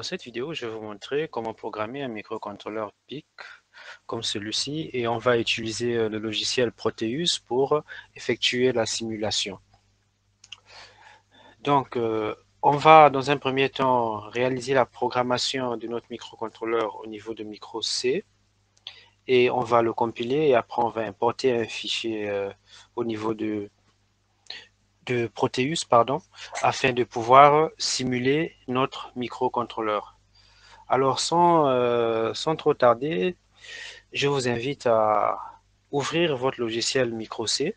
cette vidéo, je vais vous montrer comment programmer un microcontrôleur PIC comme celui-ci et on va utiliser le logiciel Proteus pour effectuer la simulation. Donc, on va dans un premier temps réaliser la programmation de notre microcontrôleur au niveau de micro C et on va le compiler et après on va importer un fichier au niveau de Proteus, afin de pouvoir simuler notre microcontrôleur. Alors, sans trop tarder, je vous invite à ouvrir votre logiciel Micro C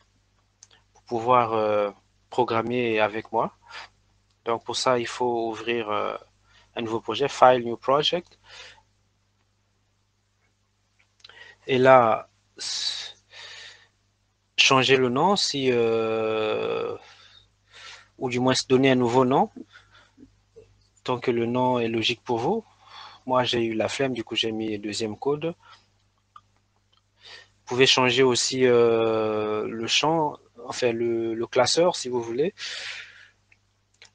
pour pouvoir programmer avec moi. Donc, pour ça, il faut ouvrir un nouveau projet, File, New Project. Et là, changer le nom, ou du moins donner un nouveau nom, tant que le nom est logique pour vous. Moi, j'ai eu la flemme, du coup, j'ai mis le deuxième code. Vous pouvez changer aussi le champ, enfin le classeur si vous voulez.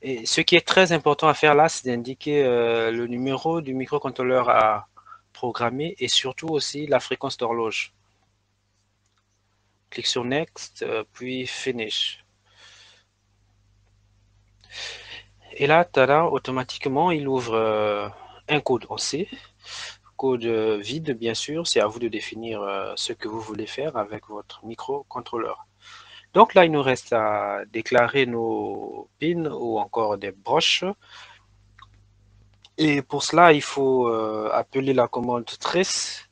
Et ce qui est très important à faire là, c'est d'indiquer le numéro du microcontrôleur à programmer et surtout aussi la fréquence d'horloge. Clique sur Next, puis Finish. Et là, tada, automatiquement, il ouvre un code en C, code vide bien sûr, c'est à vous de définir ce que vous voulez faire avec votre microcontrôleur. Donc là, il nous reste à déclarer nos pins ou encore des broches. Et pour cela, il faut appeler la commande trace.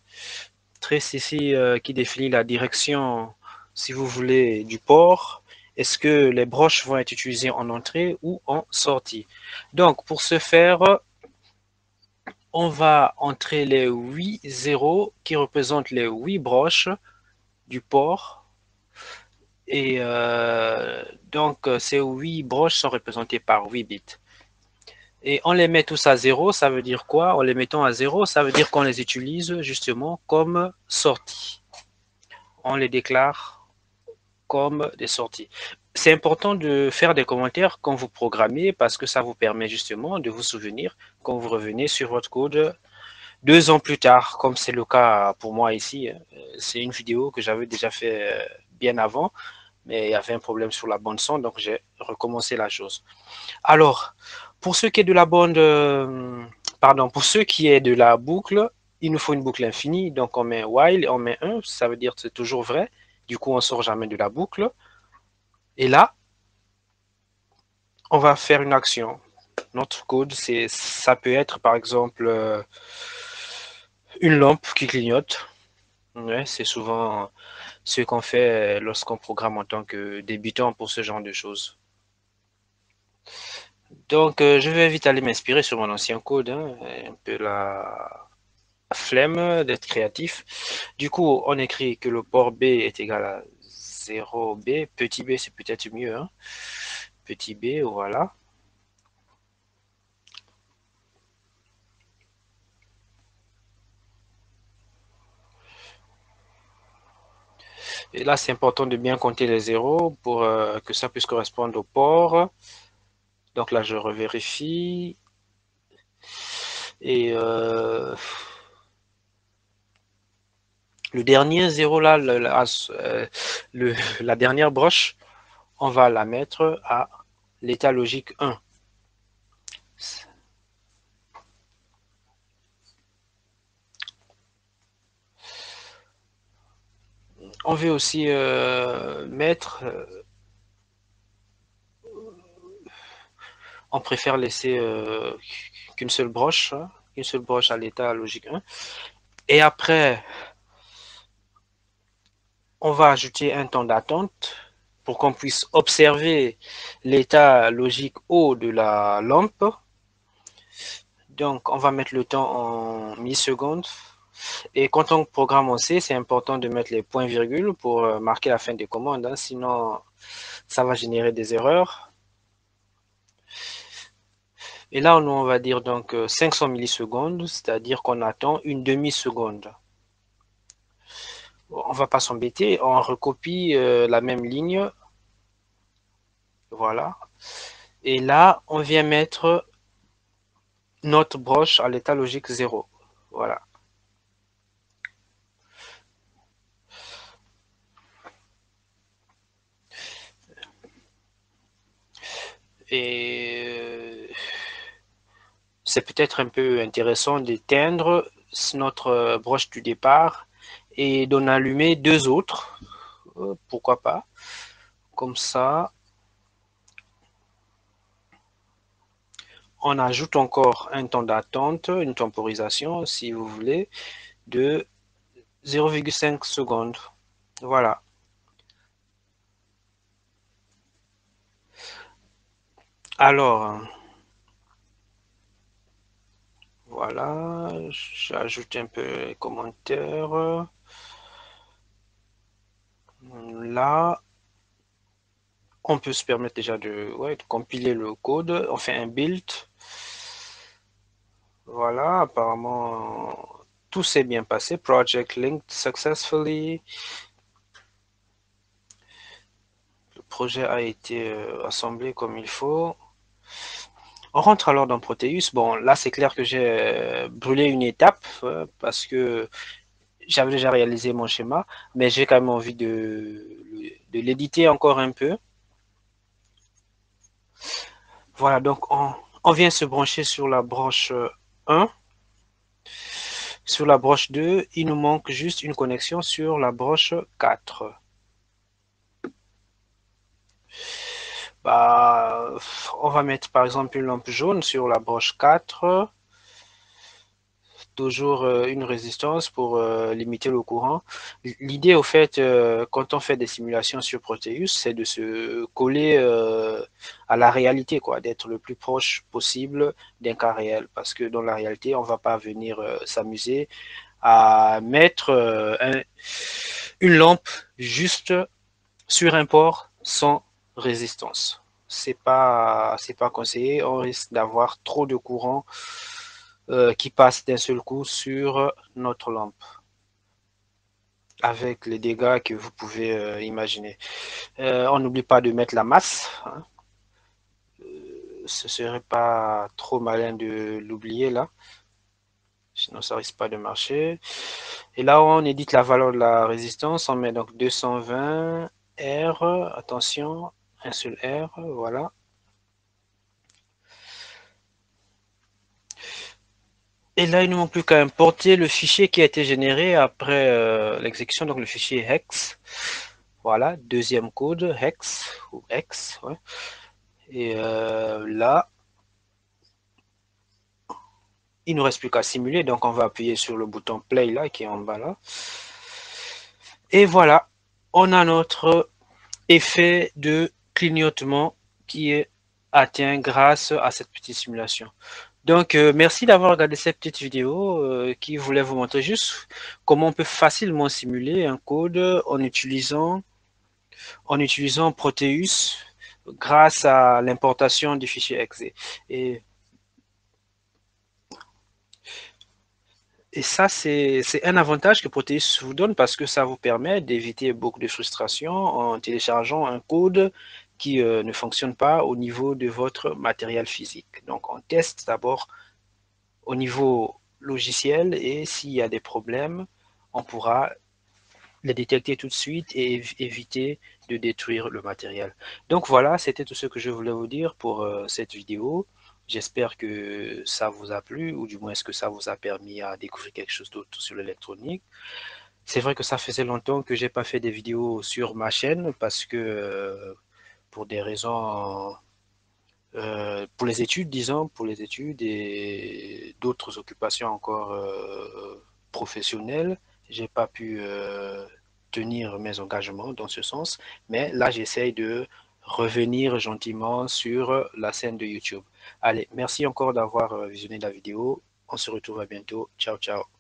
Trace ici qui définit la direction, si vous voulez, du port. Est-ce que les broches vont être utilisées en entrée ou en sortie? Donc, pour ce faire, on va entrer les 8 zéros qui représentent les 8 broches du port. Et donc, ces 8 broches sont représentées par 8 bits. Et on les met tous à zéro, ça veut dire quoi? En les mettant à zéro, ça veut dire qu'on les utilise justement comme sorties. On les déclare comme des sorties. C'est important de faire des commentaires quand vous programmez parce que ça vous permet justement de vous souvenir quand vous revenez sur votre code 2 ans plus tard, comme c'est le cas pour moi ici. C'est une vidéo que j'avais déjà fait bien avant, mais il y avait un problème sur la bande son, donc j'ai recommencé la chose. Alors, pour ce qui est de la bande, pour ce qui est de la boucle, il nous faut une boucle infinie. Donc, on met while, on met 1, ça veut dire que c'est toujours vrai. Du coup, on ne sort jamais de la boucle. Et là, on va faire une action. Notre code, ça peut être par exemple une lampe qui clignote. Ouais, c'est souvent ce qu'on fait lorsqu'on programme en tant que débutant pour ce genre de choses. Donc, je vais vite aller m'inspirer sur mon ancien code, hein, un peu la flemme d'être créatif. Du coup, on écrit que le port B est égal à 0B. Petit b, c'est peut-être mieux. Hein. Petit b, voilà. Et là, c'est important de bien compter les zéros pour que ça puisse correspondre au port. Donc là, je revérifie. Et le dernier zéro là, la dernière broche, on va la mettre à l'état logique 1. On veut aussi mettre, on préfère laisser qu'une seule broche à l'état logique 1. Et après, on va ajouter un temps d'attente pour qu'on puisse observer l'état logique haut de la lampe. Donc, on va mettre le temps en millisecondes. Et quand on programme en C, c'est important de mettre les points-virgules pour marquer la fin des commandes. Hein, sinon, ça va générer des erreurs. Et là, on va dire donc 500 millisecondes, c'est-à-dire qu'on attend une demi-seconde. On ne va pas s'embêter, on recopie la même ligne. Voilà. Et là, on vient mettre notre broche à l'état logique 0. Voilà. Et c'est peut-être un peu intéressant d'éteindre notre broche du départ et d'en allumer deux autres. Pourquoi pas? Comme ça, on ajoute encore un temps d'attente, une temporisation, si vous voulez, de 0,5 secondes. Voilà. Alors, voilà, j'ajoute un peu les commentaires. Là, on peut se permettre déjà de compiler le code. On fait un build. Voilà, apparemment, tout s'est bien passé. Project linked successfully. Le projet a été assemblé comme il faut. On rentre alors dans Proteus. Bon, là, c'est clair que j'ai brûlé une étape parce que j'avais déjà réalisé mon schéma, mais j'ai quand même envie de l'éditer encore un peu. Voilà, donc on vient se brancher sur la broche 1. Sur la broche 2, il nous manque juste une connexion sur la broche 4. Bah, on va mettre par exemple une lampe jaune sur la broche 4. Toujours une résistance pour limiter le courant. L'idée, au fait, quand on fait des simulations sur Proteus, c'est de se coller à la réalité, quoi, d'être le plus proche possible d'un cas réel. Parce que dans la réalité, on ne va pas venir s'amuser à mettre une lampe juste sur un port sans résistance. C'est pas conseillé. On risque d'avoir trop de courant qui passe d'un seul coup sur notre lampe, avec les dégâts que vous pouvez imaginer. On n'oublie pas de mettre la masse. Hein. Ce serait pas trop malin de l'oublier là, sinon ça risque pas de marcher. Et là, on édite la valeur de la résistance. On met donc 220 R. Attention, un seul R. Voilà. Et là, il ne manque plus qu'à importer le fichier qui a été généré après l'exécution, donc le fichier hex. Voilà, deuxième code, hex, ou hex, ouais. Et là, il ne nous reste plus qu'à simuler, donc on va appuyer sur le bouton play là, qui est en bas là. Et voilà, on a notre effet de clignotement qui est atteint grâce à cette petite simulation. Donc, merci d'avoir regardé cette petite vidéo qui voulait vous montrer juste comment on peut facilement simuler un code en utilisant Proteus grâce à l'importation du fichier exe. Et, et ça, c'est un avantage que Proteus vous donne parce que ça vous permet d'éviter beaucoup de frustration en téléchargeant un code qui ne fonctionne pas au niveau de votre matériel physique. Donc, on teste d'abord au niveau logiciel et s'il y a des problèmes, on pourra les détecter tout de suite et éviter de détruire le matériel. Donc voilà, c'était tout ce que je voulais vous dire pour cette vidéo. J'espère que ça vous a plu ou du moins est-ce que ça vous a permis à découvrir quelque chose d'autre sur l'électronique. C'est vrai que ça faisait longtemps que j'ai pas fait des vidéos sur ma chaîne parce que pour des raisons pour les études, disons, pour les études et d'autres occupations encore professionnelles, j'ai pas pu tenir mes engagements dans ce sens, mais là j'essaye de revenir gentiment sur la scène de YouTube. Allez, merci encore d'avoir visionné la vidéo. On se retrouve à bientôt. Ciao, ciao.